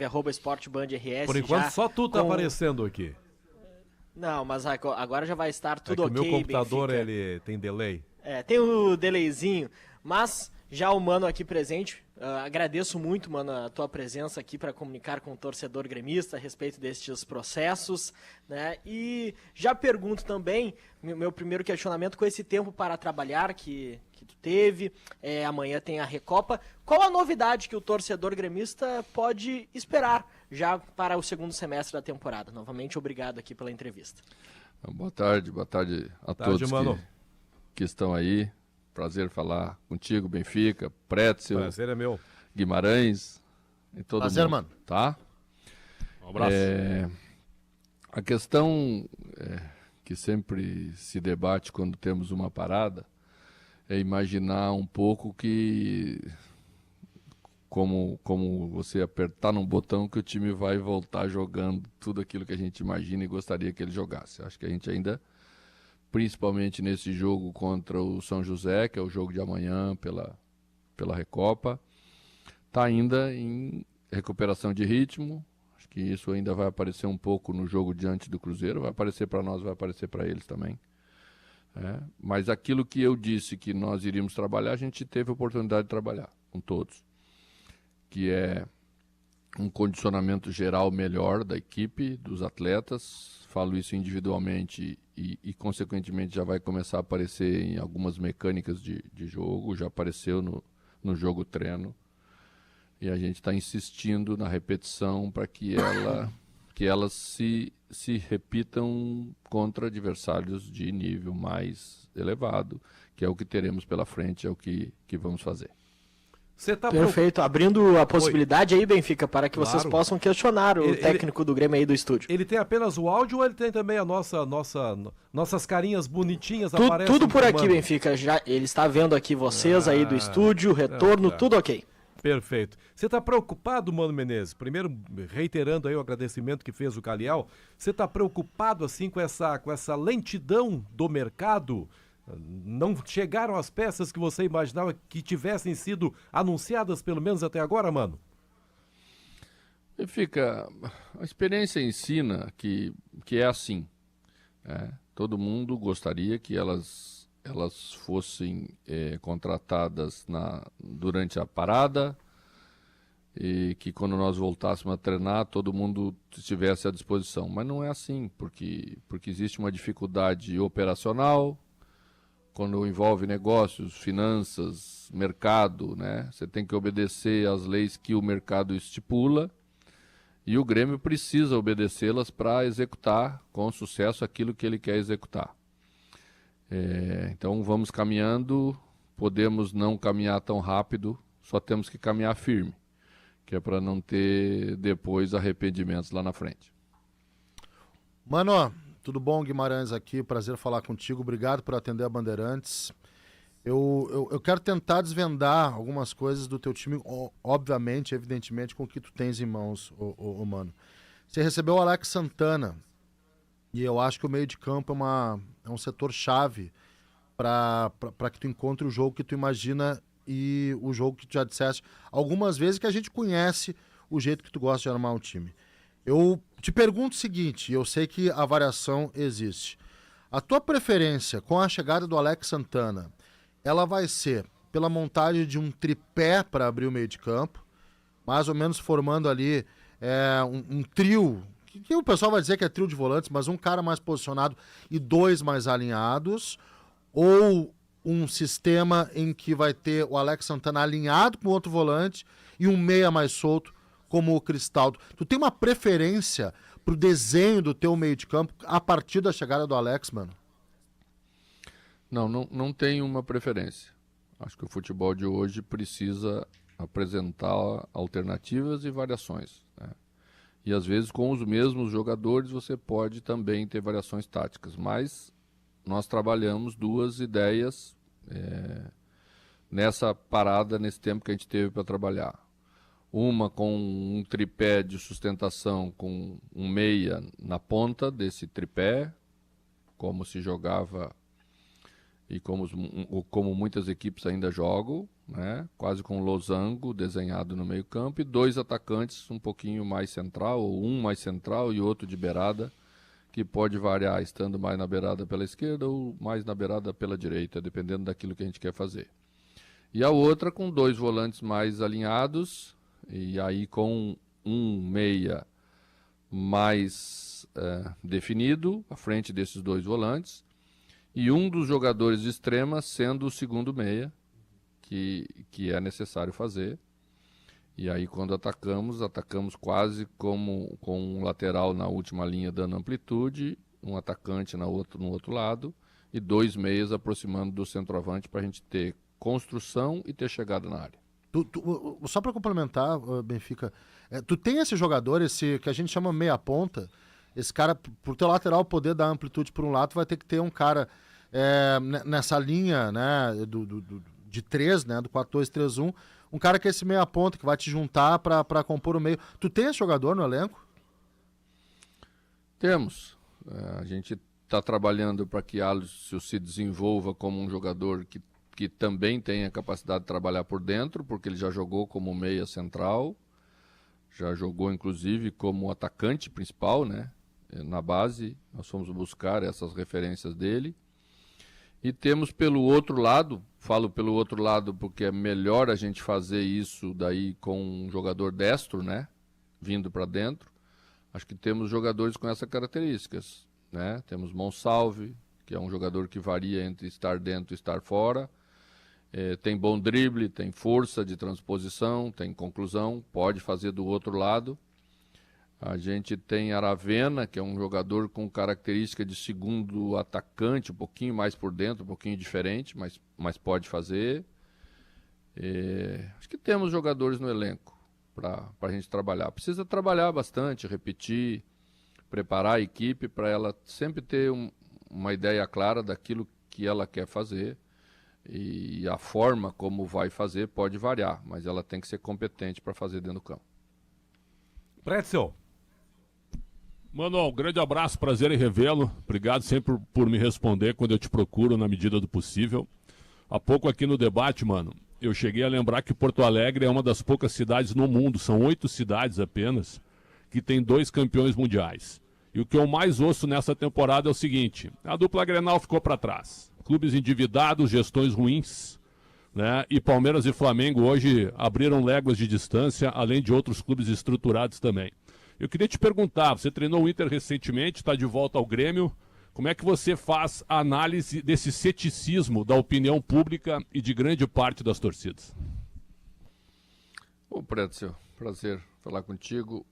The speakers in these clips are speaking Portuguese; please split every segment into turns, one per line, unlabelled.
@esportebandrs.
Por enquanto
já
só tu tá
com...
aparecendo aqui.
Não, mas agora já vai estar tudo
que
ok.
O meu computador
Benfica.
ele tem delay.
Tem o delayzinho, mas já o Mano aqui presente, agradeço muito, Mano, a tua presença aqui para comunicar com o torcedor gremista a respeito destes processos, né? E já pergunto também, meu primeiro questionamento, com esse tempo para trabalhar que tu teve, amanhã tem a Recopa, qual a novidade que o torcedor gremista pode esperar já para o segundo semestre da temporada? Novamente, obrigado aqui pela entrevista.
Boa tarde a todos que estão aí. Prazer falar contigo, Benfica, Pretzel.
Prazer é meu.
Guimarães e todo
Prazer,
mundo.
mano.
Tá?
Um abraço.
A questão que sempre se debate quando temos uma parada é imaginar um pouco que como você apertar num botão que o time vai voltar jogando tudo aquilo que a gente imagina e gostaria que ele jogasse. Acho que a gente ainda, principalmente nesse jogo contra o São José, que é o jogo de amanhã pela Recopa, está ainda em recuperação de ritmo. Acho que isso ainda vai aparecer um pouco no jogo diante do Cruzeiro, vai aparecer para nós, vai aparecer para eles também. Mas aquilo que eu disse que nós iríamos trabalhar, a gente teve a oportunidade de trabalhar com todos, que é um condicionamento geral melhor da equipe, dos atletas. Falo isso individualmente e consequentemente já vai começar a aparecer em algumas mecânicas de jogo, já apareceu no jogo treino, e a gente está insistindo na repetição para que elas se repitam contra adversários de nível mais elevado, que é o que teremos pela frente, é o que vamos fazer.
Perfeito, abrindo a possibilidade aí, Benfica, para que vocês
Claro.
possam questionar o técnico do Grêmio aí do estúdio.
Ele tem apenas o áudio ou ele tem também a nossas carinhas bonitinhas aparecem?
Tudo por aqui,
Mano?
Benfica, já, ele está vendo aqui vocês aí do estúdio, retorno,
tá.
tudo ok.
Perfeito. Você está preocupado, Mano Menezes? Primeiro, reiterando aí o agradecimento que fez o Calial, você está preocupado assim com essa lentidão do mercado? Não chegaram as peças que você imaginava que tivessem sido anunciadas, pelo menos até agora, Mano?
A experiência ensina que é assim. Todo mundo gostaria que elas fossem contratadas durante a parada e que quando nós voltássemos a treinar todo mundo estivesse à disposição. Mas não é assim, porque existe uma dificuldade operacional. Quando envolve negócios, finanças, mercado, né? Você tem que obedecer às leis que o mercado estipula e o Grêmio precisa obedecê-las para executar com sucesso aquilo que ele quer executar. Então vamos caminhando, podemos não caminhar tão rápido, só temos que caminhar firme, que é para não ter depois arrependimentos lá na frente.
Mano, tudo bom? Guimarães aqui, prazer falar contigo, obrigado por atender a Bandeirantes. Eu quero tentar desvendar algumas coisas do teu time, obviamente, evidentemente, com o que tu tens em mãos, Mano. Você recebeu o Alex Santana, e eu acho que o meio de campo é um setor-chave para que tu encontre o jogo que tu imagina e o jogo que tu já disseste algumas vezes, que a gente conhece o jeito que tu gosta de armar um time. Eu te pergunto o seguinte, eu sei que a variação existe. A tua preferência com a chegada do Alex Santana, ela vai ser pela montagem de um tripé para abrir o meio de campo, mais ou menos formando ali um trio, que o pessoal vai dizer que é trio de volantes, mas um cara mais posicionado e dois mais alinhados, ou um sistema em que vai ter o Alex Santana alinhado com outro volante e um meia mais solto, como o Cristaldo. Tu tem uma preferência pro desenho do teu meio de campo a partir da chegada do Alex, mano?
Não tenho uma preferência. Acho que o futebol de hoje precisa apresentar alternativas e variações, né? E às vezes com os mesmos jogadores você pode também ter variações táticas, mas nós trabalhamos duas ideias nessa parada, nesse tempo que a gente teve para trabalhar. Uma com um tripé de sustentação com um meia na ponta desse tripé, como se jogava e como muitas equipes ainda jogam, né? Quase com um losango desenhado no meio campo, e 2 atacantes um pouquinho mais central, ou um mais central e outro de beirada, que pode variar, estando mais na beirada pela esquerda ou mais na beirada pela direita, dependendo daquilo que a gente quer fazer. E a outra com 2 volantes mais alinhados, e aí com um meia mais definido, à frente desses 2 volantes, e um dos jogadores de extrema sendo o segundo meia, que é necessário fazer. E aí quando atacamos quase como com um lateral na última linha dando amplitude, um atacante no outro lado, e 2 meias aproximando do centroavante para a gente ter construção e ter chegada na área.
Só para complementar, Benfica, tu tem esse jogador, esse que a gente chama meia ponta, esse cara, pro teu lateral poder dar amplitude por um lado, vai ter que ter um cara nessa linha, né, de 3, né, do 4-2-3-1, um cara que é esse meia ponta, que vai te juntar para compor o meio. Tu tem esse jogador no elenco?
Temos. A gente está trabalhando para que Alisson se desenvolva como um jogador que também tem a capacidade de trabalhar por dentro, porque ele já jogou como meia central, já jogou inclusive como atacante principal, né? Na base, nós fomos buscar essas referências dele. E temos pelo outro lado, falo pelo outro lado porque é melhor a gente fazer isso daí com um jogador destro, né? Vindo para dentro. Acho que temos jogadores com essas características, né? Temos Monsalve, que é um jogador que varia entre estar dentro e estar fora. Tem bom drible, tem força de transposição, tem conclusão, pode fazer do outro lado. A gente tem Aravena, que é um jogador com característica de segundo atacante, um pouquinho mais por dentro, um pouquinho diferente, mas pode fazer. Acho que temos jogadores no elenco para a gente trabalhar. Precisa trabalhar bastante, repetir, preparar a equipe para ela sempre ter uma ideia clara daquilo que ela quer fazer. E a forma como vai fazer pode variar, mas ela tem que ser competente para fazer dentro do campo.
Pretzel.
Mano, um grande abraço, prazer em revê-lo. Obrigado sempre por me responder quando eu te procuro na medida do possível. Há pouco aqui no debate, mano, eu cheguei a lembrar que Porto Alegre é uma das poucas cidades no mundo, são 8 cidades apenas, que tem 2 campeões mundiais. E o que eu mais ouço nessa temporada é o seguinte: a dupla Grenal ficou para trás. Clubes endividados, gestões ruins, né? E Palmeiras e Flamengo hoje abriram léguas de distância, além de outros clubes estruturados também. Eu queria te perguntar, você treinou o Inter recentemente, está de volta ao Grêmio, como é que você faz a análise desse ceticismo da opinião pública e de grande parte das torcidas?
Ô, Pretzel, prazer falar contigo.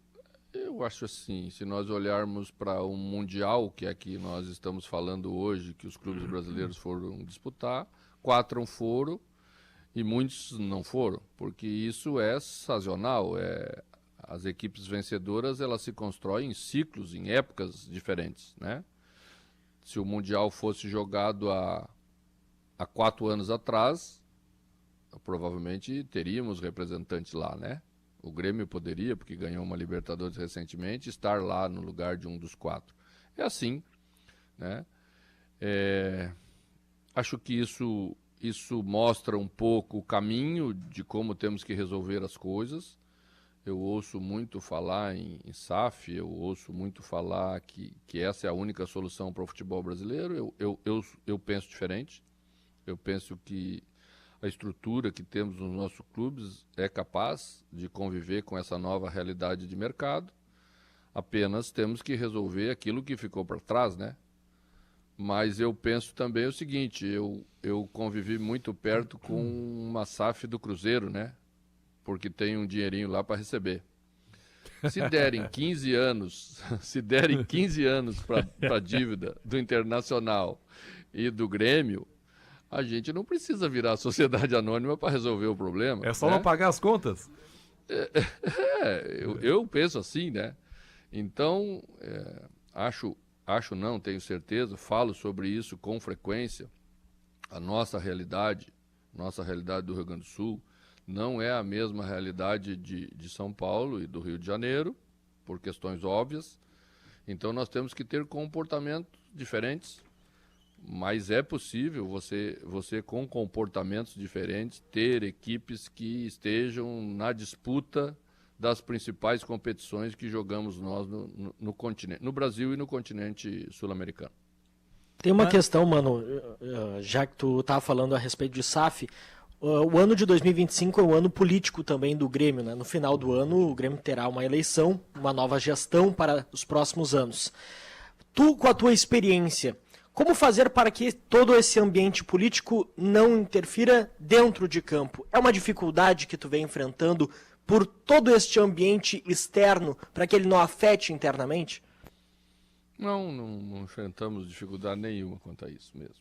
Eu acho assim, se nós olharmos para o Mundial, que é que nós estamos falando hoje, que os clubes brasileiros foram disputar, 4 foram e muitos não foram, porque isso é sazonal, as equipes vencedoras, elas se constroem em ciclos, em épocas diferentes, né? Se o Mundial fosse jogado há 4 anos atrás, provavelmente teríamos representantes lá, né? O Grêmio poderia, porque ganhou uma Libertadores recentemente, estar lá no lugar de um dos 4. É assim, né? Acho que isso mostra um pouco o caminho de como temos que resolver as coisas. Eu ouço muito falar em SAF, eu ouço muito falar que essa é a única solução para o futebol brasileiro. Eu penso diferente. Eu penso que a estrutura que temos nos nossos clubes é capaz de conviver com essa nova realidade de mercado. Apenas temos que resolver aquilo que ficou para trás, né? Mas eu penso também o seguinte, eu convivi muito perto com uma SAF do Cruzeiro, né? Porque tem um dinheirinho lá para receber. Se derem 15 anos, para a dívida do Internacional e do Grêmio, a gente não precisa virar sociedade anônima para resolver o problema.
É só
né?
não pagar as contas?
Eu penso assim, né? Então, não, tenho certeza, falo sobre isso com frequência. A nossa realidade do Rio Grande do Sul, não é a mesma realidade de São Paulo e do Rio de Janeiro, por questões óbvias. Então nós temos que ter comportamentos diferentes Mas é possível você com comportamentos diferentes, ter equipes que estejam na disputa das principais competições que jogamos nós no continente, no Brasil e no continente sul-americano.
Tem uma questão, mano, já que tu tá falando a respeito de SAF, o ano de 2025 é um ano político também do Grêmio, né? No final do ano o Grêmio terá uma eleição, uma nova gestão para os próximos anos. Tu, com a tua experiência, como fazer para que todo esse ambiente político não interfira dentro de campo? É uma dificuldade que tu vem enfrentando por todo este ambiente externo para que ele não afete internamente?
Não enfrentamos dificuldade nenhuma quanto a isso mesmo.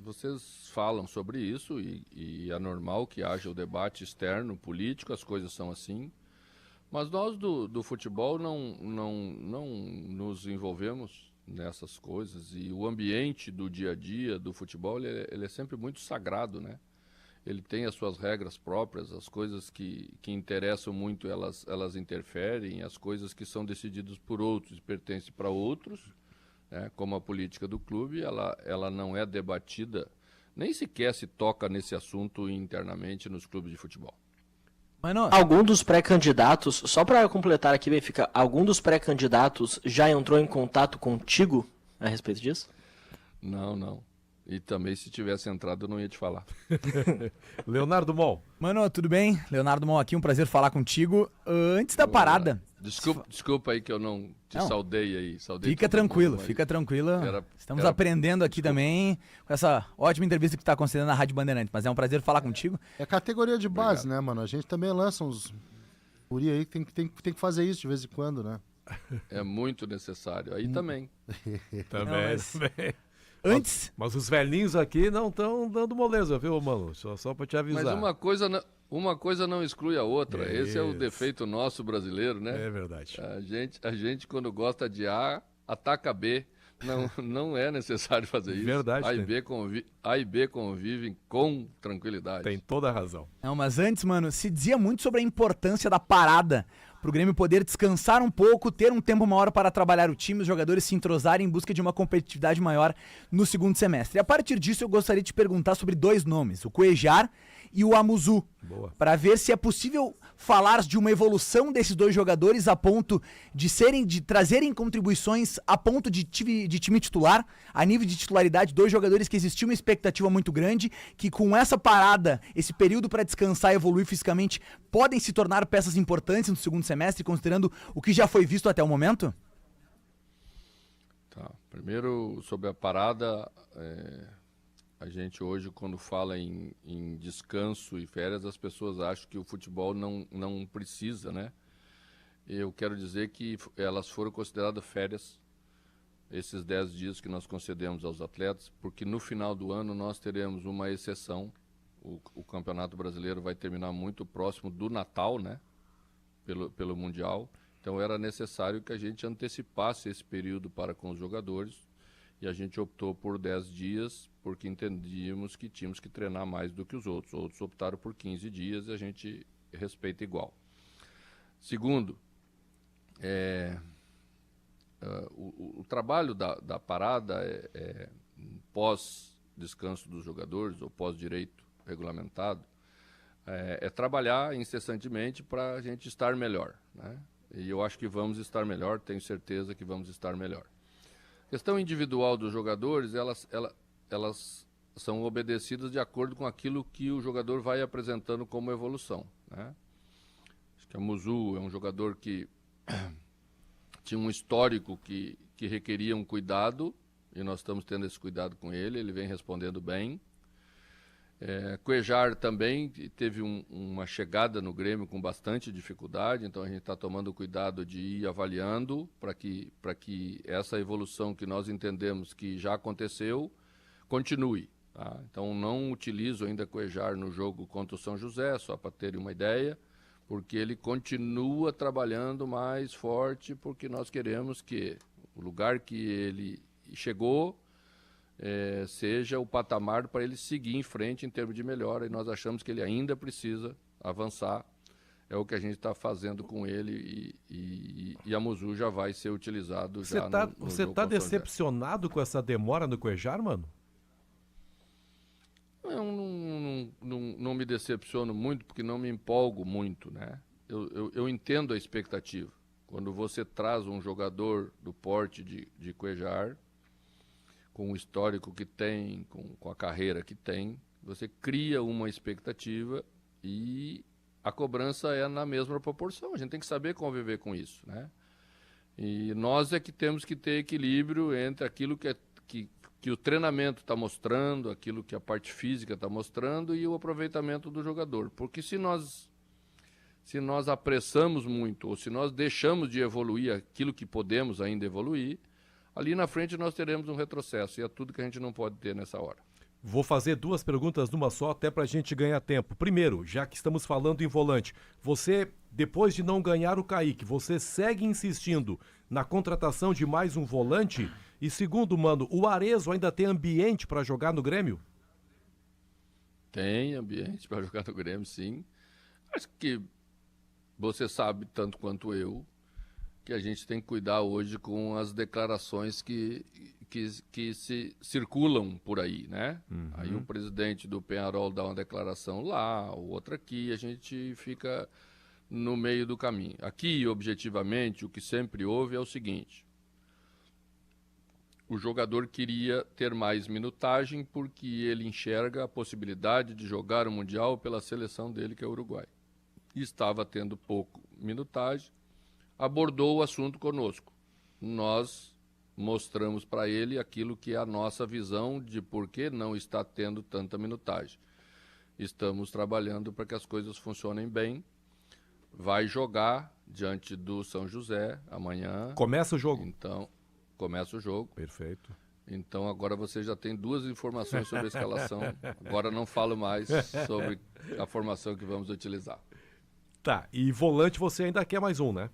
Vocês falam sobre isso e é normal que haja o debate externo, político, as coisas são assim. Mas nós do futebol não nos envolvemos nessas coisas. E o ambiente do dia a dia do futebol ele é sempre muito sagrado, né? Ele tem as suas regras próprias, as coisas que interessam muito elas interferem, as coisas que são decididas por outros e pertencem para outros, né, como a política do clube, ela não é debatida, nem sequer se toca nesse assunto internamente nos clubes de futebol.
Mano, algum dos pré-candidatos, só para completar aqui, Benfica, algum dos pré-candidatos já entrou em contato contigo a respeito disso?
Não. E também, se tivesse entrado, eu não ia te falar.
Leonardo Mol.
Mano, tudo bem? Leonardo Mol aqui, um prazer falar contigo. Antes da parada...
Desculpa aí que eu não te saudei aí.
Fica tranquilo, fica tranquilo. Estamos aprendendo aqui também com essa ótima entrevista que tu tá concedendo na Rádio Bandeirantes. Mas é um prazer falar contigo.
É categoria de base, né, mano? A gente também lança uns guri aí que tem que fazer isso de vez em quando, né?
É muito necessário. Aí também.
Também.
Antes...
Mas os velhinhos aqui não estão dando moleza, viu, mano? Só pra te avisar.
Mas uma coisa não exclui a outra. Esse é o defeito nosso brasileiro, né?
É verdade.
A gente quando gosta de A, ataca B. Não é necessário fazer isso.
Verdade.
A e B convivem com tranquilidade.
Tem toda a razão.
Não, mas antes, mano, se dizia muito sobre a importância da parada pro Grêmio poder descansar um pouco, ter um tempo maior para trabalhar o time, os jogadores se entrosarem em busca de uma competitividade maior no segundo semestre. E a partir disso, eu gostaria de te perguntar sobre dois nomes, o Cuejar e o Amuzu, para ver se é possível falar de uma evolução desses dois jogadores a ponto de trazerem contribuições a ponto de time titular, a nível de titularidade, dois jogadores que existia uma expectativa muito grande, que com essa parada, esse período para descansar e evoluir fisicamente, podem se tornar peças importantes no segundo semestre, considerando o que já foi visto até o momento?
Tá. Primeiro, sobre a parada, a gente hoje, quando fala em descanso e férias, as pessoas acham que o futebol não precisa, né? Eu quero dizer que elas foram consideradas férias, esses 10 dias que nós concedemos aos atletas, porque no final do ano nós teremos uma exceção. O Campeonato Brasileiro vai terminar muito próximo do Natal, né? Pelo Mundial. Então era necessário que a gente antecipasse esse período para com os jogadores. E a gente optou por 10 dias, porque entendíamos que tínhamos que treinar mais do que os outros. Outros optaram por 15 dias e a gente respeita igual. Segundo, o trabalho da parada pós-descanso dos jogadores, ou pós-direito regulamentado, é trabalhar incessantemente para a gente estar melhor, né? E eu acho que vamos estar melhor, tenho certeza que vamos estar melhor. Questão individual dos jogadores, elas são obedecidas de acordo com aquilo que o jogador vai apresentando como evolução, né? Acho que a Muzu é um jogador que tinha um histórico que requeria um cuidado, e nós estamos tendo esse cuidado com ele vem respondendo bem. Cuejar também teve uma chegada no Grêmio com bastante dificuldade, então a gente está tomando cuidado de ir avaliando para que essa evolução que nós entendemos que já aconteceu continue. Tá? Então não utilizo ainda Cuejar no jogo contra o São José, só para terem uma ideia, porque ele continua trabalhando mais forte, porque nós queremos que o lugar que ele chegou seja o patamar para ele seguir em frente em termos de melhora, e nós achamos que ele ainda precisa avançar. É o que a gente está fazendo com ele e E a Muzu já vai ser utilizado
Você
já
tá,
no
você
jogo
tá
contra o São José.
decepcionado com essa demora no Cuejar, mano?
Eu não me decepciono muito, porque não me empolgo muito, né? Eu entendo a expectativa. Quando você traz um jogador do porte de Cuejar, com o histórico que tem, com a carreira que tem, você cria uma expectativa e a cobrança é na mesma proporção. A gente tem que saber conviver com isso, né? E nós é que temos que ter equilíbrio entre aquilo que o treinamento está mostrando, aquilo que a parte física está mostrando e o aproveitamento do jogador. Porque se nós apressamos muito ou se nós deixamos de evoluir aquilo que podemos ainda evoluir, ali na frente nós teremos um retrocesso e é tudo que a gente não pode ter nessa hora.
Vou fazer 2 perguntas numa só, até pra gente ganhar tempo. Primeiro, já que estamos falando em volante, você, depois de não ganhar o Kaique, você segue insistindo na contratação de mais um volante? E segundo, mano, o Arezzo ainda tem ambiente para jogar no Grêmio?
Tem ambiente para jogar no Grêmio, sim. Acho que você sabe, tanto quanto eu, que a gente tem que cuidar hoje com as declarações que se circulam por aí, né? Aí o presidente do Peñarol dá uma declaração lá, o outro aqui, a gente fica no meio do caminho. Aqui, objetivamente, o que sempre houve é o seguinte: o jogador queria ter mais minutagem porque ele enxerga a possibilidade de jogar o Mundial pela seleção dele, que é o Uruguai. E estava tendo pouco minutagem, abordou o assunto conosco. Nós mostramos para ele aquilo que é a nossa visão de por que não está tendo tanta minutagem. Estamos trabalhando para que as coisas funcionem bem. Vai jogar diante do São José amanhã.
Começa o jogo.
Então, começa o jogo.
Perfeito.
Então agora você já tem 2 informações sobre a escalação. Agora não falo mais sobre a formação que vamos utilizar.
Tá, e volante você ainda quer mais um, né?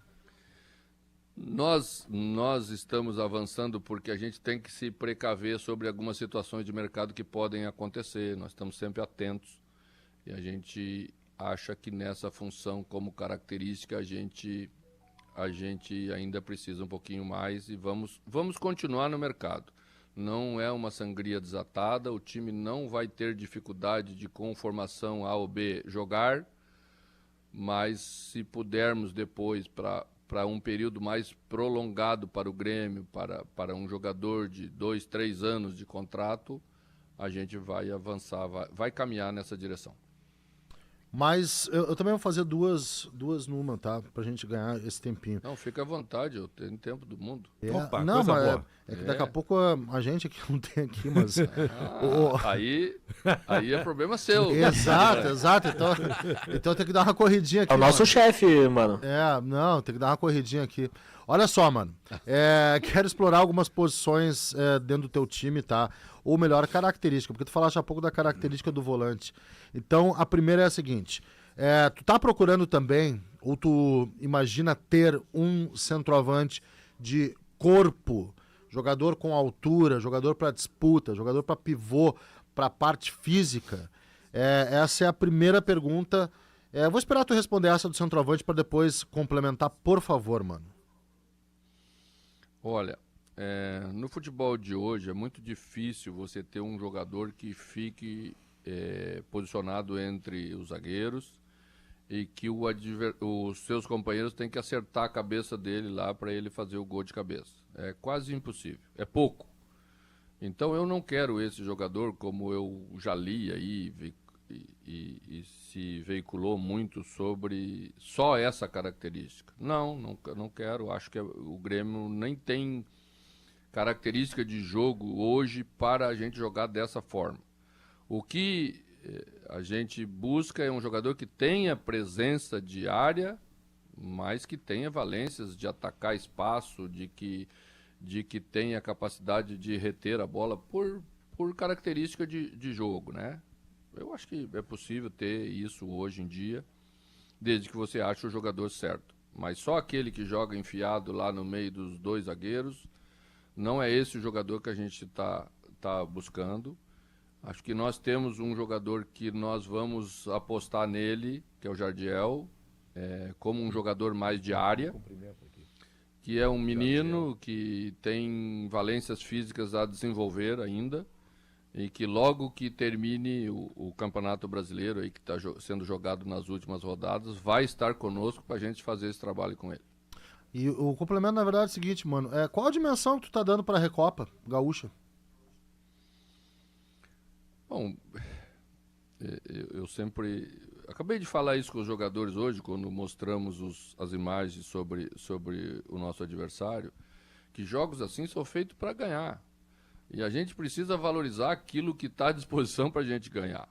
Nós estamos avançando porque a gente tem que se precaver sobre algumas situações de mercado que podem acontecer. Nós estamos sempre atentos e a gente acha que nessa função como característica a gente ainda precisa um pouquinho mais e vamos continuar no mercado. Não é uma sangria desatada, o time não vai ter dificuldade de, com formação A ou B, jogar, mas se pudermos depois para um período mais prolongado para o Grêmio, para um jogador de 2, 3 anos de contrato, a gente vai avançar, vai caminhar nessa direção.
Mas eu também vou fazer duas numa, tá? Pra gente ganhar esse tempinho.
Não, fica à vontade, eu tenho tempo do mundo.
Opa,
não,
coisa
mas
boa.
é que daqui a pouco a gente aqui não tem aqui, mas...
Aí é problema seu.
Exato. Então tem que dar uma corridinha aqui.
É o nosso chefe, mano.
Não, tem que dar uma corridinha aqui. Olha só, mano. Quero explorar algumas posições dentro do teu time, tá? Ou melhor, característica, porque tu falaste há pouco da característica do volante. Então, a primeira é a seguinte. Tu tá procurando também, ou tu imagina ter um centroavante de corpo, jogador com altura, jogador para disputa, jogador para pivô, para parte física? Essa é a primeira pergunta. Vou esperar tu responder essa do centroavante para depois complementar, por favor, mano.
Olha, no futebol de hoje é muito difícil você ter um jogador que fique posicionado entre os zagueiros e que os seus companheiros têm que acertar a cabeça dele lá para ele fazer o gol de cabeça. É quase impossível, é pouco. Então eu não quero esse jogador, como eu já li aí e se veiculou muito sobre só essa característica. Não quero, acho que o Grêmio nem tem característica de jogo hoje para a gente jogar dessa forma. O que a gente busca é um jogador que tenha presença de área, mas que tenha valências de atacar espaço, de que tenha capacidade de reter a bola por característica de jogo, né? Eu acho que é possível ter isso hoje em dia, desde que você ache o jogador certo. Mas só aquele que joga enfiado lá no meio dos 2 zagueiros, não é esse o jogador que a gente tá buscando. Acho que nós temos um jogador que nós vamos apostar nele, que é o Jardiel, como um jogador mais de área. que é um menino que tem valências físicas a desenvolver ainda e que logo que termine o Campeonato Brasileiro aí que está sendo jogado nas últimas rodadas, vai estar conosco para a gente fazer esse trabalho com ele.
E o complemento, na verdade, é o seguinte, mano. Qual a dimensão que tu tá dando para a Recopa Gaúcha?
Bom, eu sempre... Acabei de falar isso com os jogadores hoje, quando mostramos as imagens sobre o nosso adversário, que jogos assim são feitos para ganhar. E a gente precisa valorizar aquilo que está à disposição para a gente ganhar.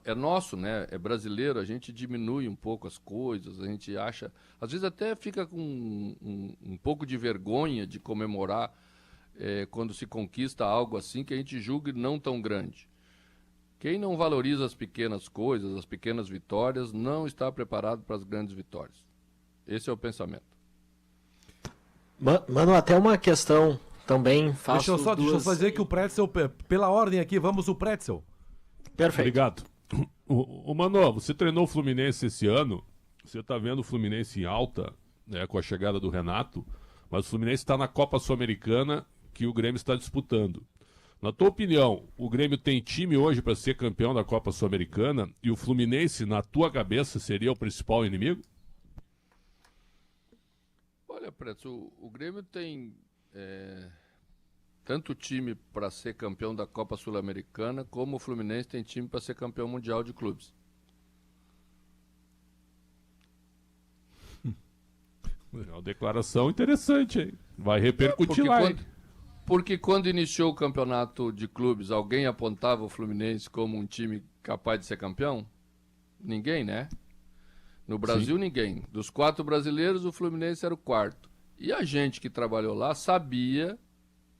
É nosso, né? É brasileiro, a gente diminui um pouco as coisas, a gente acha... Às vezes até fica com um pouco de vergonha de comemorar quando se conquista algo assim que a gente julgue não tão grande. Quem não valoriza as pequenas coisas, as pequenas vitórias, não está preparado para as grandes vitórias. Esse é o pensamento.
Mano, até uma questão também faço
Deixa eu fazer que o Pretzel, pela ordem aqui, vamos o Pretzel.
Perfeito.
Obrigado. Mano, você treinou o Fluminense esse ano, você está vendo o Fluminense em alta, né, com a chegada do Renato, mas o Fluminense está na Copa Sul-Americana que o Grêmio está disputando. Na tua opinião, o Grêmio tem time hoje para ser campeão da Copa Sul-Americana e o Fluminense, na tua cabeça, seria o principal inimigo?
Olha, Preto, o Grêmio tem tanto time para ser campeão da Copa Sul-Americana, como o Fluminense tem time para ser campeão mundial de clubes.
É uma declaração interessante, hein? Vai repercutir lá.
Porque quando iniciou o campeonato de clubes, alguém apontava o Fluminense como um time capaz de ser campeão? Ninguém, né? No Brasil, sim, ninguém. Dos 4 brasileiros, o Fluminense era o 4º. E a gente que trabalhou lá sabia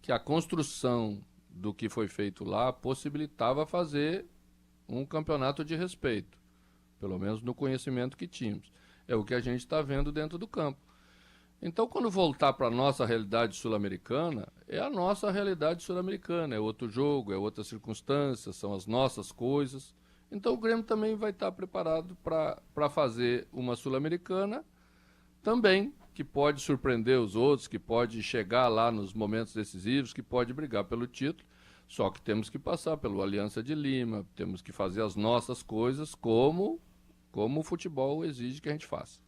que a construção do que foi feito lá possibilitava fazer um campeonato de respeito. Pelo menos no conhecimento que tínhamos. É o que a gente está vendo dentro do campo. Então, quando voltar para a nossa realidade sul-americana, é a nossa realidade sul-americana, é outro jogo, é outra circunstância, são as nossas coisas. Então, o Grêmio também vai estar preparado para fazer uma sul-americana também, que pode surpreender os outros, que pode chegar lá nos momentos decisivos, que pode brigar pelo título. Só que temos que passar pelo Aliança de Lima, temos que fazer as nossas coisas como o futebol exige que a gente faça.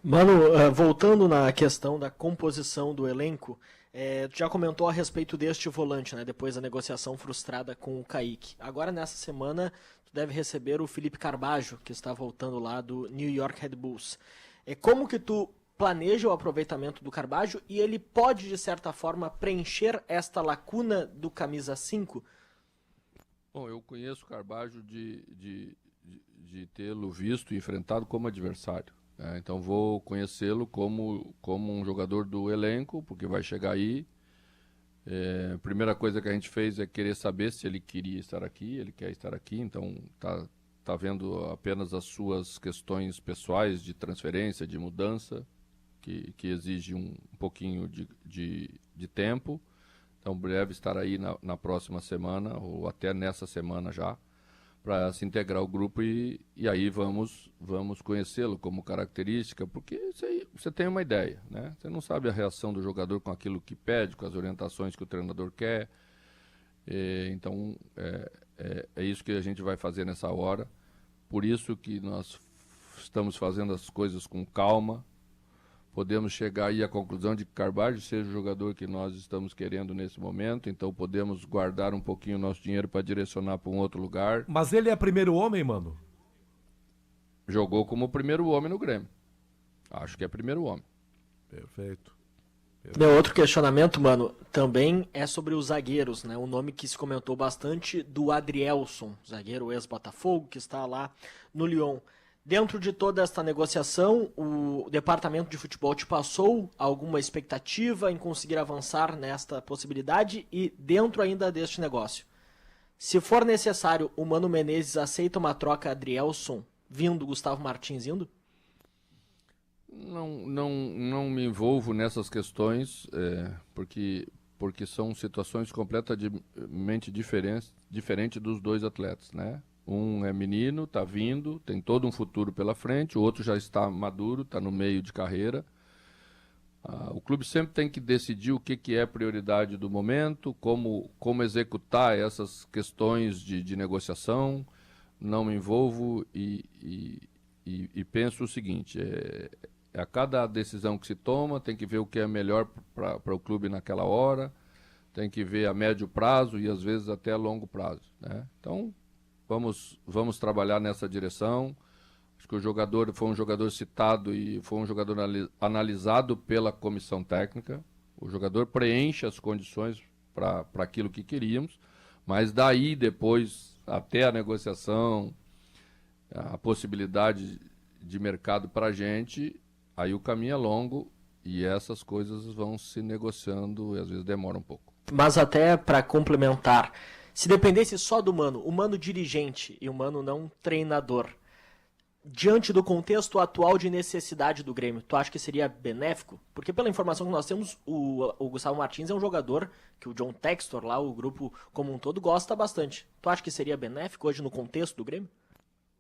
Mano, voltando na questão da composição do elenco, tu já comentou a respeito deste volante, né? Depois da negociação frustrada com o Kaique. Agora, nessa semana, tu deve receber o Felipe Carbajo, que está voltando lá do New York Red Bulls. Como que tu planeja o aproveitamento do Carbajo e ele pode, de certa forma, preencher esta lacuna do camisa 5?
Bom, eu conheço o Carbajo de tê-lo visto e enfrentado como adversário. Então vou conhecê-lo como um jogador do elenco, porque vai chegar aí. A primeira coisa que a gente fez é querer saber se ele queria estar aqui, ele quer estar aqui, então tá vendo apenas as suas questões pessoais de transferência, de mudança, que exige um pouquinho de tempo. Então breve estar aí na próxima semana, ou até nessa semana já, para se integrar ao grupo e aí vamos conhecê-lo como característica, porque você tem uma ideia, né? Você não sabe a reação do jogador com aquilo que pede, com as orientações que o treinador quer. Então, é isso que a gente vai fazer nessa hora. Por isso que nós estamos fazendo as coisas com calma. Podemos chegar aí à conclusão de que Carbajo seja o jogador que nós estamos querendo nesse momento, então podemos guardar um pouquinho o nosso dinheiro para direcionar para um outro lugar.
Mas ele é primeiro homem, mano?
Jogou como primeiro homem no Grêmio. Acho que é primeiro homem.
Perfeito.
Meu outro questionamento, mano, também é sobre os zagueiros, né? Um nome que se comentou bastante do Adrielson, zagueiro ex-Botafogo, que está lá no Lyon. Dentro de toda esta negociação, o departamento de futebol te passou alguma expectativa em conseguir avançar nesta possibilidade e dentro ainda deste negócio? Se for necessário, o Mano Menezes aceita uma troca Adrielson vindo Gustavo Martins indo?
Não me envolvo nessas questões, porque são situações completamente diferentes dos dois atletas, né? Um é menino, está vindo, tem todo um futuro pela frente, o outro já está maduro, está no meio de carreira. O clube sempre tem que decidir o que é prioridade do momento, como executar essas questões de negociação. Não me envolvo e penso o seguinte, a cada decisão que se toma tem que ver o que é melhor para o clube naquela hora, tem que ver a médio prazo e às vezes até a longo prazo, né? Então vamos trabalhar nessa direção. Acho que o jogador foi um jogador citado e foi um jogador analisado pela comissão técnica. O jogador preenche as condições para aquilo que queríamos, mas daí depois, até a negociação, a possibilidade de mercado para a gente, aí o caminho é longo e essas coisas vão se negociando e às vezes demora um pouco.
Mas até para complementar, se dependesse só do Mano, o Mano dirigente e o Mano não treinador, diante do contexto atual de necessidade do Grêmio, tu acha que seria benéfico? Porque pela informação que nós temos, o Gustavo Martins é um jogador que o John Textor, lá, o grupo como um todo, gosta bastante. Tu acha que seria benéfico hoje no contexto do Grêmio?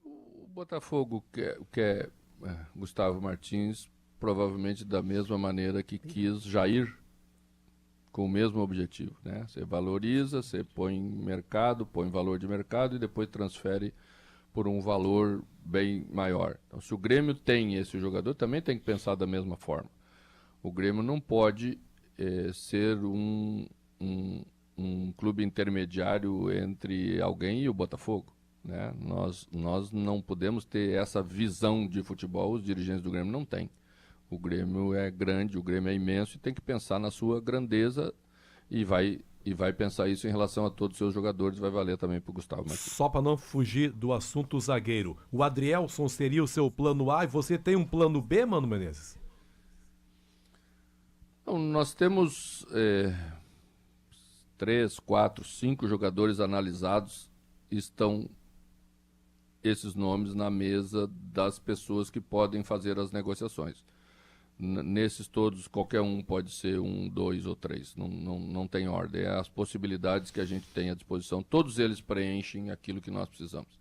O Botafogo quer Gustavo Martins provavelmente da mesma maneira que quis Jair, com o mesmo objetivo, né? Você valoriza, você põe em mercado, põe valor de mercado e depois transfere por um valor bem maior. Então, se o Grêmio tem esse jogador, também tem que pensar da mesma forma. O Grêmio não pode ser um clube intermediário entre alguém e o Botafogo, né? Nós não podemos ter essa visão de futebol, os dirigentes do Grêmio não têm. O Grêmio é grande, o Grêmio é imenso e tem que pensar na sua grandeza e vai pensar isso em relação a todos os seus jogadores, vai valer também para o Gustavo Martins.
Só para não fugir do assunto zagueiro, o Adrielson seria o seu plano A e você tem um plano B, Mano Menezes?
Então, nós temos 3, 4, 5 jogadores analisados, estão esses nomes na mesa das pessoas que podem fazer as negociações. Nesses todos, qualquer um pode ser 1, 2 ou 3, não tem ordem, é as possibilidades que a gente tem à disposição, todos eles preenchem aquilo que nós precisamos.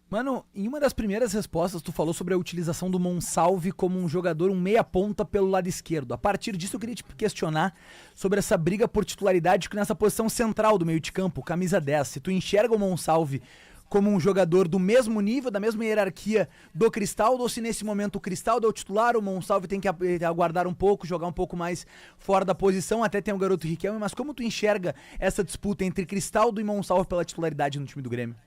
Mano, em uma das primeiras respostas tu falou sobre a utilização do Monsalve como um jogador, um meia-ponta pelo lado esquerdo. A partir disso eu queria te questionar sobre essa briga por titularidade nessa posição central do meio de campo, camisa 10. Se tu enxerga o Monsalve como um jogador do mesmo nível, da mesma hierarquia do Cristaldo, ou se nesse momento o Cristaldo é o titular, o Monsalve tem que aguardar um pouco, jogar um pouco mais fora da posição, até tem o garoto Riquelme, mas como tu enxerga essa disputa entre Cristaldo e Monsalve pela titularidade no time do Grêmio?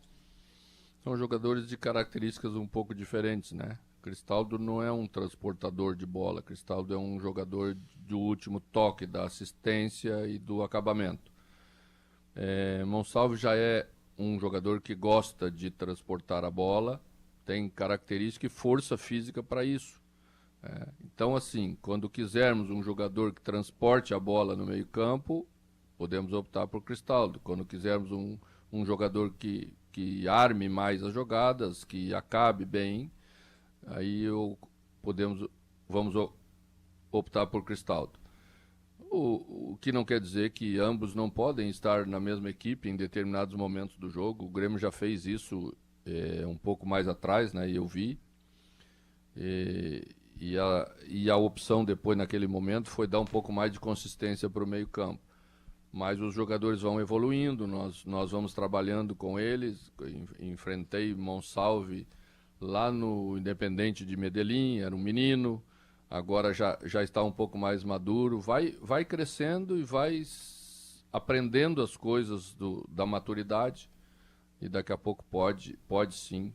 São jogadores de características um pouco diferentes, né? Cristaldo não é um transportador de bola, Cristaldo é um jogador do último toque, da assistência e do acabamento. Monsalve já é um jogador que gosta de transportar a bola, tem característica e força física para isso. Então, assim, quando quisermos um jogador que transporte a bola no meio campo, podemos optar por Cristaldo. Quando quisermos um jogador que arme mais as jogadas, que acabe bem, aí vamos optar por Cristaldo. O que não quer dizer que ambos não podem estar na mesma equipe em determinados momentos do jogo. O Grêmio já fez isso um pouco mais atrás, né? E eu vi. E a opção depois, naquele momento, foi dar um pouco mais de consistência para o meio-campo. Mas os jogadores vão evoluindo, nós vamos trabalhando com eles. Enfrentei Monsalve lá no Independente de Medellín, era um menino. Agora já está um pouco mais maduro, vai crescendo e vai aprendendo as coisas da maturidade e daqui a pouco pode sim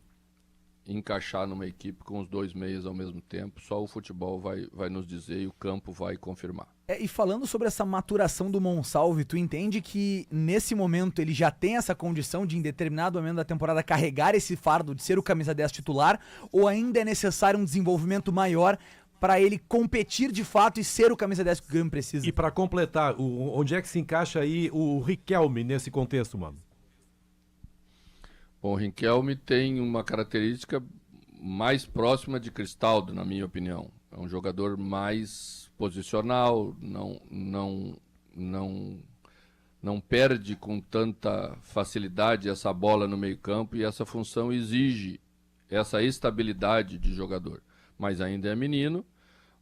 encaixar numa equipe com os 2 meias ao mesmo tempo. Só o futebol vai nos dizer e o campo vai confirmar.
E falando sobre essa maturação do Monsalve, tu entende que nesse momento ele já tem essa condição de em determinado momento da temporada carregar esse fardo de ser o camisa 10 titular, ou ainda é necessário um desenvolvimento maior para ele competir de fato e ser o camisa 10 que o Grêmio precisa?
E para completar, onde é que se encaixa aí o Riquelme nesse contexto, mano?
Bom, o Riquelme tem uma característica mais próxima de Cristaldo, na minha opinião. É um jogador mais posicional, não perde com tanta facilidade essa bola no meio-campo e essa função exige essa estabilidade de jogador. Mas ainda é menino,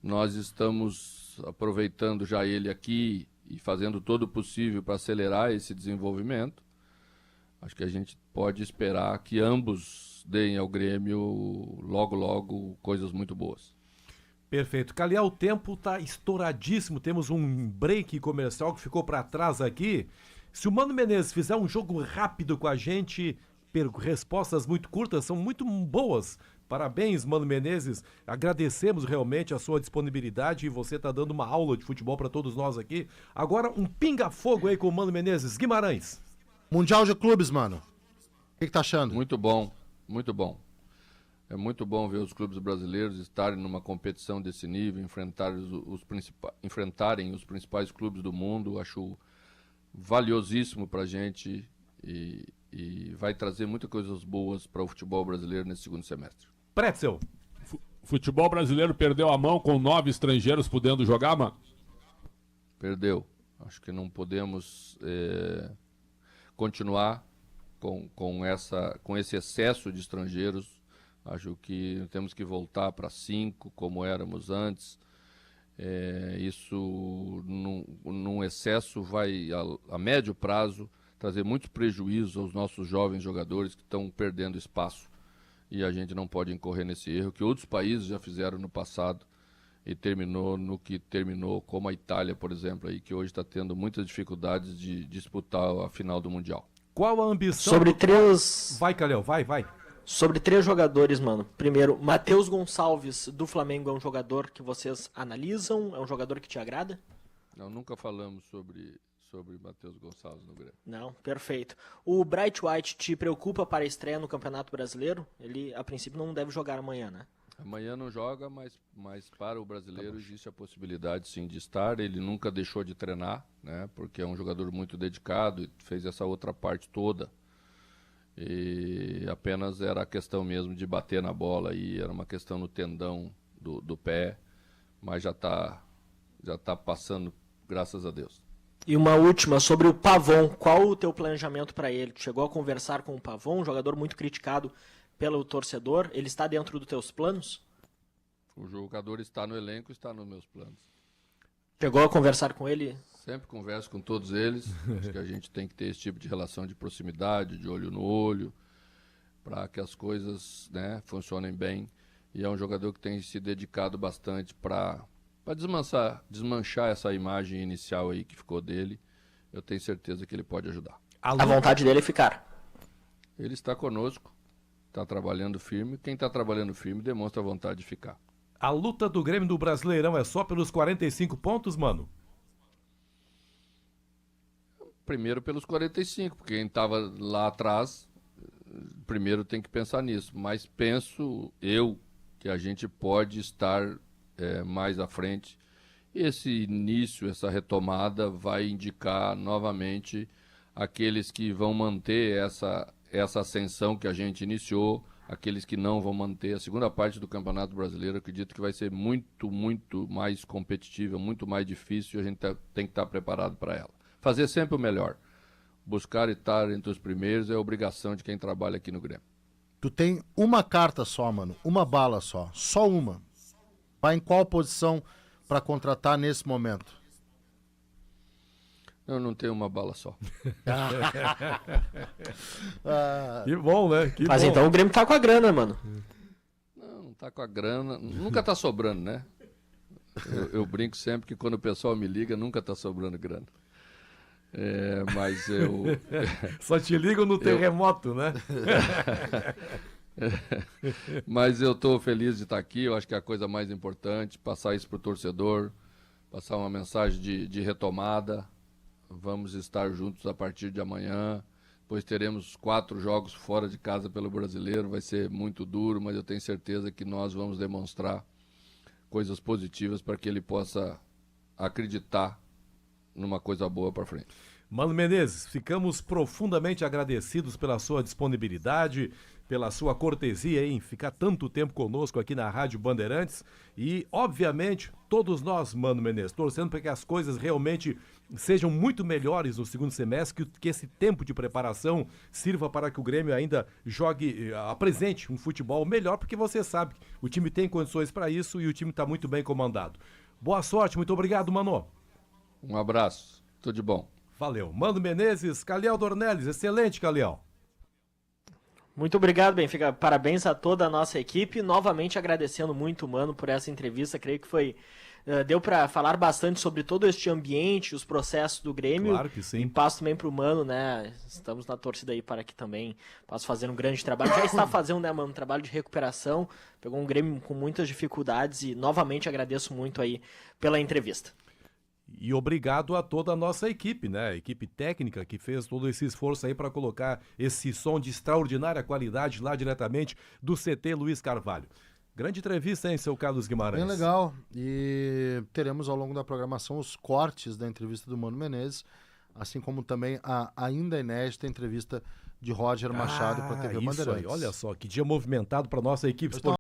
nós estamos aproveitando já ele aqui e fazendo todo o possível para acelerar esse desenvolvimento. Acho que a gente pode esperar que ambos deem ao Grêmio logo, logo coisas muito boas.
Perfeito. Calhau, o tempo está estouradíssimo. Temos um break comercial que ficou para trás aqui. Se o Mano Menezes fizer um jogo rápido com a gente, respostas muito curtas, são muito boas. Parabéns, Mano Menezes. Agradecemos realmente a sua disponibilidade e você está dando uma aula de futebol para todos nós aqui. Agora, um pinga-fogo aí com o Mano Menezes. Guimarães.
Mundial de Clubes, mano. O que tá achando?
Muito bom, muito bom. É muito bom ver os clubes brasileiros estarem numa competição desse nível, enfrentarem os principais clubes do mundo. Acho valiosíssimo para a gente e vai trazer muitas coisas boas para o futebol brasileiro nesse segundo semestre.
Pretzel.
Futebol brasileiro perdeu a mão com 9 estrangeiros podendo jogar, mano?
Perdeu. Acho que não podemos continuar com esse excesso de estrangeiros. Acho que temos que voltar para 5, como éramos antes. Isso, num excesso, vai, a médio prazo, trazer muito prejuízo aos nossos jovens jogadores que estão perdendo espaço. E a gente não pode incorrer nesse erro que outros países já fizeram no passado e terminou no que terminou, como a Itália, por exemplo, aí, que hoje está tendo muitas dificuldades de disputar a final do Mundial.
Qual a ambição?
Sobre 3...
Vai, Calhau, vai.
Sobre 3 jogadores, mano. Primeiro, Matheus Gonçalves, do Flamengo, é um jogador que vocês analisam? É um jogador que te agrada?
Não, nunca falamos sobre Matheus Gonçalves no Grêmio.
Não, perfeito. O Bright White te preocupa para a estreia no Campeonato Brasileiro? Ele, a princípio, não deve jogar amanhã, né?
Amanhã não joga, mas para o brasileiro existe a possibilidade, sim, de estar. Ele nunca deixou de treinar, né? Porque é um jogador muito dedicado e fez essa outra parte toda. E apenas era a questão mesmo de bater na bola e era uma questão no tendão do pé, mas já tá passando, graças a Deus.
E uma última, sobre o Pavon, qual o teu planejamento para ele? Tu chegou a conversar com o Pavon, um jogador muito criticado pelo torcedor, ele está dentro dos teus planos?
O jogador está no elenco, está nos meus planos.
Chegou a conversar com ele?
Sempre converso com todos eles. Acho que a gente tem que ter esse tipo de relação de proximidade, de olho no olho, para que as coisas, né, funcionem bem. E é um jogador que tem se dedicado bastante para desmanchar essa imagem inicial aí que ficou dele. Eu tenho certeza que ele pode ajudar.
A vontade dele é ficar.
Ele está conosco, está trabalhando firme. Quem está trabalhando firme demonstra vontade de ficar.
A luta do Grêmio do Brasileirão é só pelos 45 pontos, mano?
Primeiro pelos 45, porque quem estava lá atrás, primeiro tem que pensar nisso. Mas penso eu que a gente pode estar mais à frente. Esse início, essa retomada vai indicar novamente aqueles que vão manter essa ascensão que a gente iniciou, aqueles que não vão manter. A segunda parte do Campeonato Brasileiro, acredito que vai ser muito, muito mais competitiva, muito mais difícil, e a gente tem que estar preparado para ela. Fazer sempre o melhor. Buscar estar entre os primeiros é obrigação de quem trabalha aqui no Grêmio.
Tu tem uma carta só, mano. Uma bala só. Só uma. Vai em qual posição para contratar nesse momento?
Eu não tenho uma bala só.
Que bom, né?
Mas então o Grêmio tá com a grana, mano.
Não tá com a grana. Nunca tá sobrando, né? Eu brinco sempre que quando o pessoal me liga, nunca tá sobrando grana. Mas eu...
Só te ligam no terremoto, né?
Mas eu estou feliz de estar aqui. Eu acho que é a coisa mais importante, passar isso para o torcedor, passar uma mensagem de retomada. Vamos estar juntos a partir de amanhã. Depois teremos 4 jogos fora de casa pelo Brasileiro. Vai ser muito duro, mas eu tenho certeza que nós vamos demonstrar coisas positivas para que ele possa acreditar numa coisa boa para frente.
Mano Menezes, ficamos profundamente agradecidos pela sua disponibilidade, pela sua cortesia em ficar tanto tempo conosco aqui na Rádio Bandeirantes e, obviamente, todos nós, Mano Menezes, torcendo para que as coisas realmente sejam muito melhores no segundo semestre, que esse tempo de preparação sirva para que o Grêmio ainda jogue, apresente um futebol melhor, porque você sabe que o time tem condições para isso e o time está muito bem comandado. Boa sorte, muito obrigado, Mano.
Um abraço, tudo de bom.
Valeu. Mano Menezes, Caliel Dornelles, excelente, Caliel.
Muito obrigado, Benfica. Parabéns a toda a nossa equipe. Novamente agradecendo muito, Mano, por essa entrevista. Creio que foi... deu para falar bastante sobre todo este ambiente, os processos do Grêmio.
Claro que sim.
E passo também para o Mano, né? Estamos na torcida aí para que também possa fazer um grande trabalho. Já está fazendo, né, Mano? Um trabalho de recuperação. Pegou um Grêmio com muitas dificuldades e novamente agradeço muito aí pela entrevista.
E obrigado a toda a nossa equipe, né? A equipe técnica que fez todo esse esforço aí para colocar esse som de extraordinária qualidade lá diretamente do CT Luiz Carvalho. Grande entrevista, hein, seu Carlos Guimarães?
Bem legal. E teremos ao longo da programação os cortes da entrevista do Mano Menezes, assim como também a ainda inédita entrevista de Roger Machado para a TV
isso
Bandeirantes.
aí, olha só, que dia movimentado para nossa equipe esportiva.